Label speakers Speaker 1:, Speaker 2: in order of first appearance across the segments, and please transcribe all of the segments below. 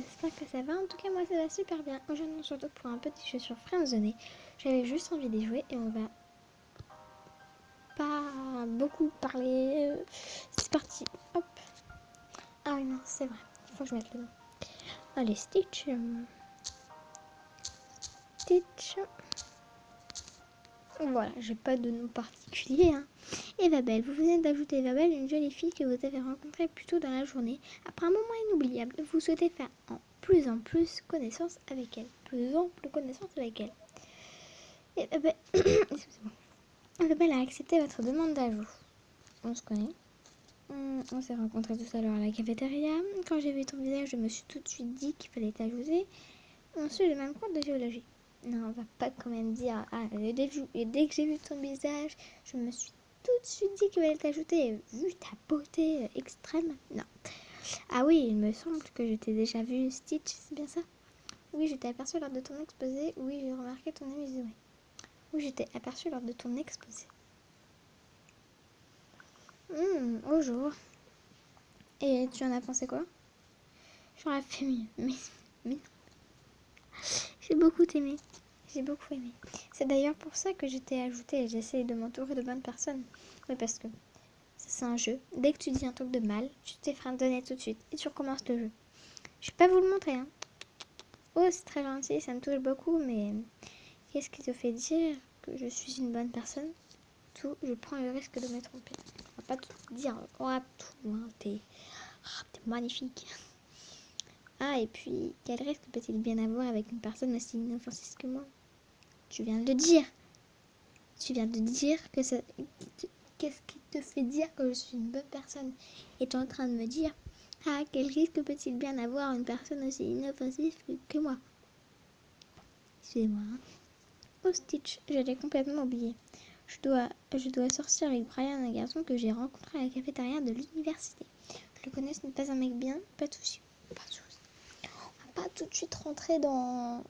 Speaker 1: j'espère que ça va. En tout cas, moi, ça va super bien. Aujourd'hui, surtout pour un petit jeu sur Friendzone. J'avais juste envie d'y jouer et on va pas beaucoup parler. C'est parti. Hop. Ah oui, non, c'est vrai. Il faut que je mette le nom. Allez, Stitch. Stitch. Voilà, j'ai pas de nom particulier. Et Babel, vous venez d'ajouter Babel, une jolie fille que vous avez rencontrée plus tôt dans la journée. Après un moment inoubliable, vous souhaitez faire en plus connaissance avec elle. Plus ample connaissance avec elle. Et Babel, excusez-moi. Babel a accepté votre demande d'ajout. On se connaît. On s'est rencontrés tout à l'heure à la cafétéria. Quand j'ai vu ton visage, je me suis tout de suite dit qu'il fallait t'ajouter. On suit le même cours de géologie. Non, on va pas quand même dire. Ah, et dès que j'ai vu ton visage, je me suis tout de suite dit qu'il fallait t'ajouter. Vu ta beauté extrême. Non. Ah oui, il me semble que je t'ai déjà vu, Stitch, c'est bien ça? Oui, je t'ai aperçu lors de ton exposé. Oui, j'ai remarqué ton amusement. Oui, je t'ai aperçu lors de ton exposé. Bonjour. Et tu en as pensé quoi? J'aurais fait mieux, mais j'ai beaucoup aimé. J'ai beaucoup aimé. C'est d'ailleurs pour ça que je t'ai ajouté. J'essaie de m'entourer de bonnes personnes. Oui, parce que c'est un jeu. Dès que tu dis un truc de mal, tu t'es donner tout de suite. Et tu recommences le jeu. Je vais pas vous le montrer, hein. Oh, c'est très gentil, ça me touche beaucoup, mais qu'est-ce qui te fait dire que je suis une bonne personne? Tout, je prends le risque de me tromper. On va pas tout dire. Oh, tout, hein, t'es magnifique. Ah, et puis, quel risque peut-il bien avoir avec une personne aussi inoffensive que moi? Tu viens de le dire. Tu viens de dire que ça... Qu'est-ce qui te fait dire que je suis une bonne personne? Et tu es en train de me dire, ah, quel risque peut-il bien avoir une personne aussi inoffensive que moi? Excusez-moi. Hein. Oh, Stitch, j'allais complètement oublier. Je dois sortir avec Brian, un garçon que j'ai rencontré à la cafétéria de l'université. Je le connais, ce n'est pas un mec bien, pas de soucis. Pas de soucis. On va pas tout de suite rentrer dans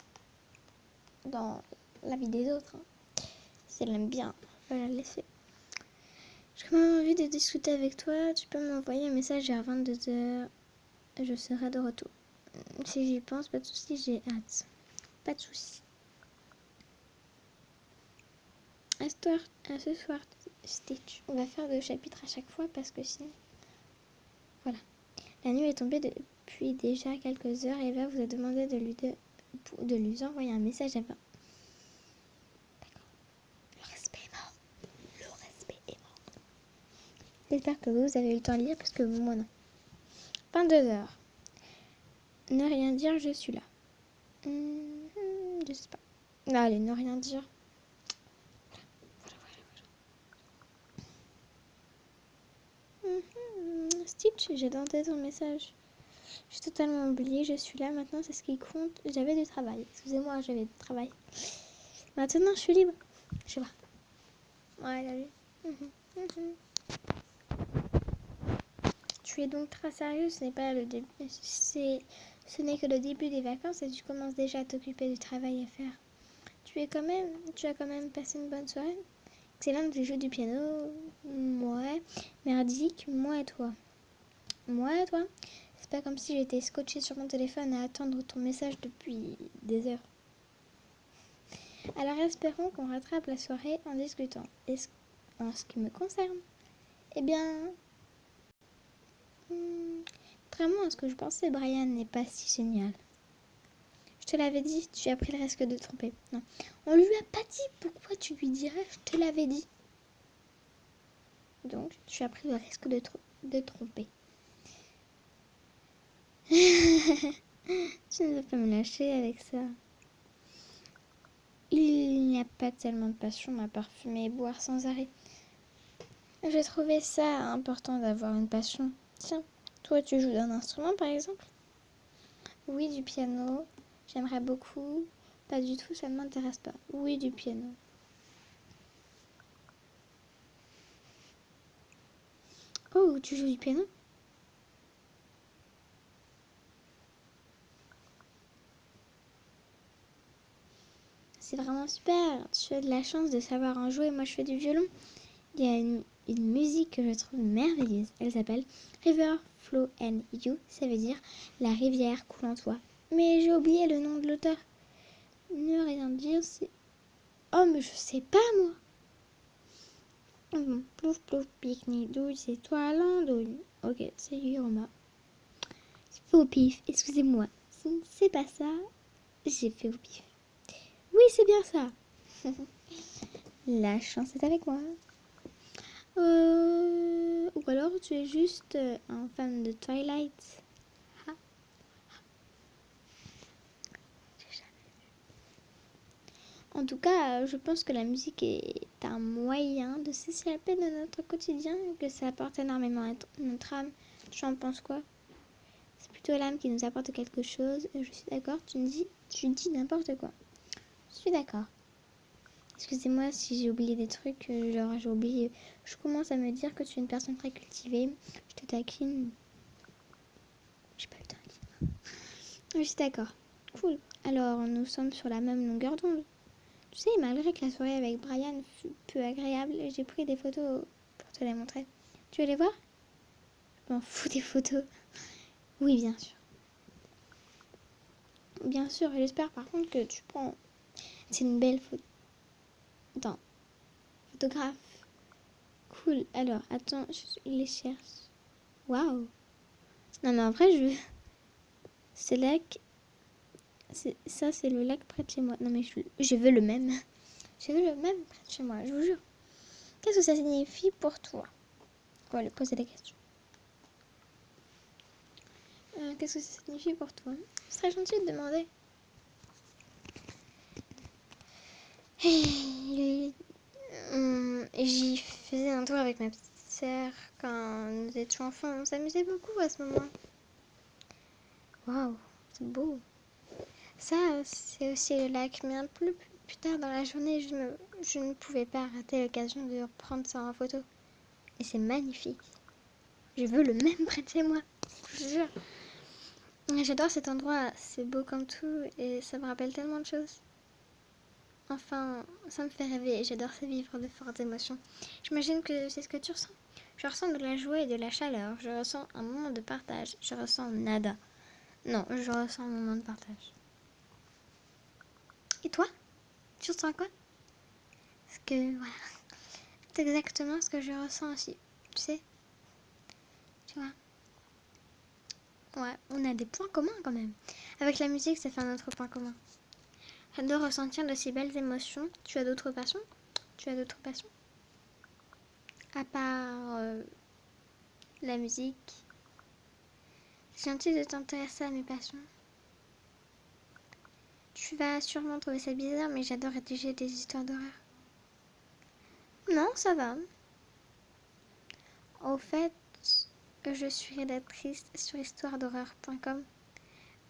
Speaker 1: la vie des autres. Hein. Si elle aime bien, on va la laisser. J'ai quand même envie de discuter avec toi. Tu peux m'envoyer un message vers 22h. Je serai de retour. Si j'y pense, pas de soucis, j'ai hâte. Pas de soucis. À ce soir, Stitch. On va faire 2 chapitres à chaque fois parce que sinon... Voilà. La nuit est tombée depuis déjà quelques heures. Eva vous a demandé de lui envoyer un message avant. D'accord. Le respect est mort. Le respect est mort. J'espère que vous avez eu le temps de lire parce que moi non. 22h. Ne rien dire, je suis là. Je sais pas. Allez, ne rien dire. Voilà. Stitch, j'ai tenté ton message. J'ai totalement oublié, je suis là maintenant, c'est ce qui compte. J'avais du travail. Excusez-moi, j'avais du travail. Maintenant, je suis libre. Je sais pas. Ouais, la vie. Tu es donc très sérieux, ce n'est pas le début. Ce n'est que le début des vacances et tu commences déjà à t'occuper du travail à faire. Tu as quand même passé une bonne soirée? Excellente, j'ai joué du piano. Ouais. Merdique, moi et toi. Moi et toi? C'est pas comme si j'étais scotchée sur mon téléphone à attendre ton message depuis des heures. Alors espérons qu'on rattrape la soirée en discutant. En ce qui me concerne, eh bien, contrairement à ce que je pensais, Brian n'est pas si génial. Je te l'avais dit, tu as pris le risque de te tromper. Non, on lui a pas dit, pourquoi tu lui dirais, je te l'avais dit. Donc, tu as pris le risque de tromper. Tu ne veux pas me lâcher avec ça. Il n'y a pas tellement de passion à parfumer et boire sans arrêt. J'ai trouvé ça important d'avoir une passion. Tiens, toi tu joues d'un instrument par exemple? Oui, du piano. J'aimerais beaucoup. Pas du tout, ça ne m'intéresse pas. Oui, du piano. Oh, tu joues du piano? C'est vraiment super. Tu as de la chance de savoir en jouer. Moi, je fais du violon. Il y a une musique que je trouve merveilleuse. Elle s'appelle River flow and you, ça veut dire la rivière coule en toi. Mais j'ai oublié le nom de l'auteur. Ne rien dire, c'est... Oh, mais je sais pas, moi. Bon, plouf, plouf, pique-nique, douce, étoile, andouille. Ok, c'est Yuroma. J'ai fait au pif, excusez-moi. Si c'est pas ça, j'ai fait au pif. Oui, c'est bien ça. La chance est avec moi. Ou alors tu es juste un fan de Twilight. Ah. En tout cas, je pense que la musique est un moyen de s'échapper de notre quotidien et que ça apporte énormément à notre âme. Tu en penses quoi? C'est plutôt l'âme qui nous apporte quelque chose. Je suis d'accord, tu dis n'importe quoi. Je suis d'accord. Excusez-moi si j'ai oublié des trucs, genre j'ai oublié. Je commence à me dire que tu es une personne très cultivée. Je te taquine. J'ai pas eu le temps. Je suis d'accord. Cool. Alors nous sommes sur la même longueur d'onde. Tu sais, malgré que la soirée avec Brian fut peu agréable, j'ai pris des photos pour te les montrer. Tu veux les voir? Je m'en fous des photos. Oui, bien sûr. Bien sûr, j'espère par contre que tu prends. C'est une belle photo. Attends. Photographe. Cool. Alors, attends, je les cherche. Waouh. Non, mais en vrai, c'est lac. Ça, c'est le lac près de chez moi. Non, mais je veux le même. Je veux le même près de chez moi, je vous jure. Qu'est-ce que ça signifie pour toi? On va lui poser la question. Qu'est-ce que ça signifie pour toi? C'est très gentil de demander. J'y faisais un tour avec ma petite sœur quand nous étions enfants. On s'amusait beaucoup à ce moment. Waouh, c'est beau. Ça, c'est aussi le lac. Mais un peu plus tard dans la journée, je ne pouvais pas rater l'occasion de reprendre ça en photo. Et c'est magnifique. Je veux le même près de chez moi. Je vous jure. J'adore cet endroit. C'est beau comme tout et ça me rappelle tellement de choses. Enfin, ça me fait rêver et j'adore vivre de fortes émotions. J'imagine que c'est ce que tu ressens. Je ressens de la joie et de la chaleur. Je ressens un moment de partage. Je ressens nada. Non, je ressens un moment de partage. Et toi? Tu ressens quoi? Parce que, voilà, c'est exactement ce que je ressens aussi. Tu sais? Tu vois? Ouais, on a des points communs quand même. Avec la musique, ça fait un autre point commun. J'adore ressentir de si belles émotions. Tu as d'autres passions? Tu as d'autres passions? À part la musique. C'est gentil de t'intéresser à mes passions. Tu vas sûrement trouver ça bizarre, mais j'adore rédiger des histoires d'horreur. Non, ça va. Au fait, je suis rédactrice sur histoiredhorreur.com.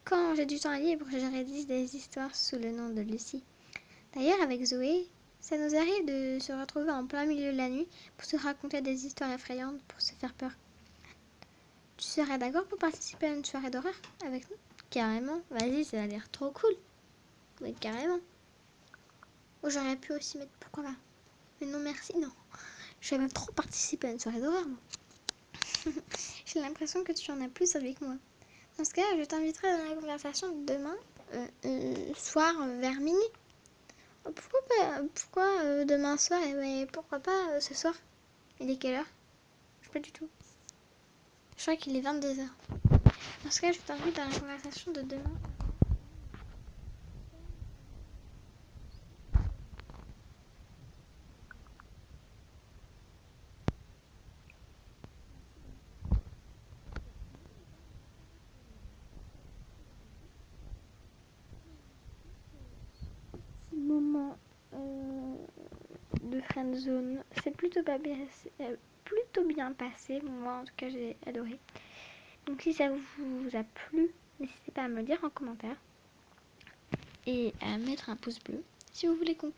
Speaker 1: Quand j'ai du temps libre, je rédige des histoires sous le nom de Lucie. D'ailleurs, avec Zoé, ça nous arrive de se retrouver en plein milieu de la nuit pour se raconter des histoires effrayantes pour se faire peur. Tu serais d'accord pour participer à une soirée d'horreur avec nous? Carrément, vas-y, ça a l'air trop cool. Oui, carrément. Ou j'aurais pu aussi mettre pourquoi pas. Mais non, merci, non. Je vais trop participer à une soirée d'horreur, moi. J'ai l'impression que tu en as plus avec moi. Dans ce cas, je t'inviterai dans la conversation de demain, soir, vers minuit. Pourquoi demain soir et pourquoi pas ce soir? Il est quelle heure? Je sais pas du tout. Je crois qu'il est 22h. Dans ce cas, je t'invite dans la conversation de demain. Moment de friendzone, c'est plutôt bien passé. Moi, en tout cas, j'ai adoré. Donc, si ça vous a plu, n'hésitez pas à me le dire en commentaire et à mettre un pouce bleu. Si vous voulez qu'on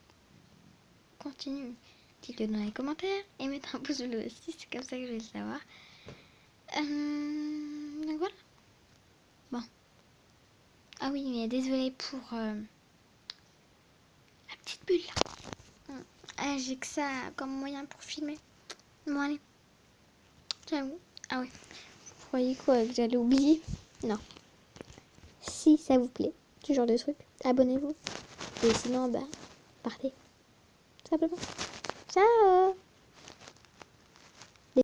Speaker 1: continue, dites-le dans les commentaires et mettez un pouce bleu aussi, c'est comme ça que je vais le savoir. Donc voilà. Bon. Ah oui, mais désolée pour la petite bulle là. Ah, j'ai que ça comme moyen pour filmer. Bon allez. Ciao. Ah ouais. croyais quoi, que j'allais oublier? Non. Si ça vous plaît, ce genre de truc, abonnez-vous. Et sinon, bah, partez. Tout simplement. Ciao!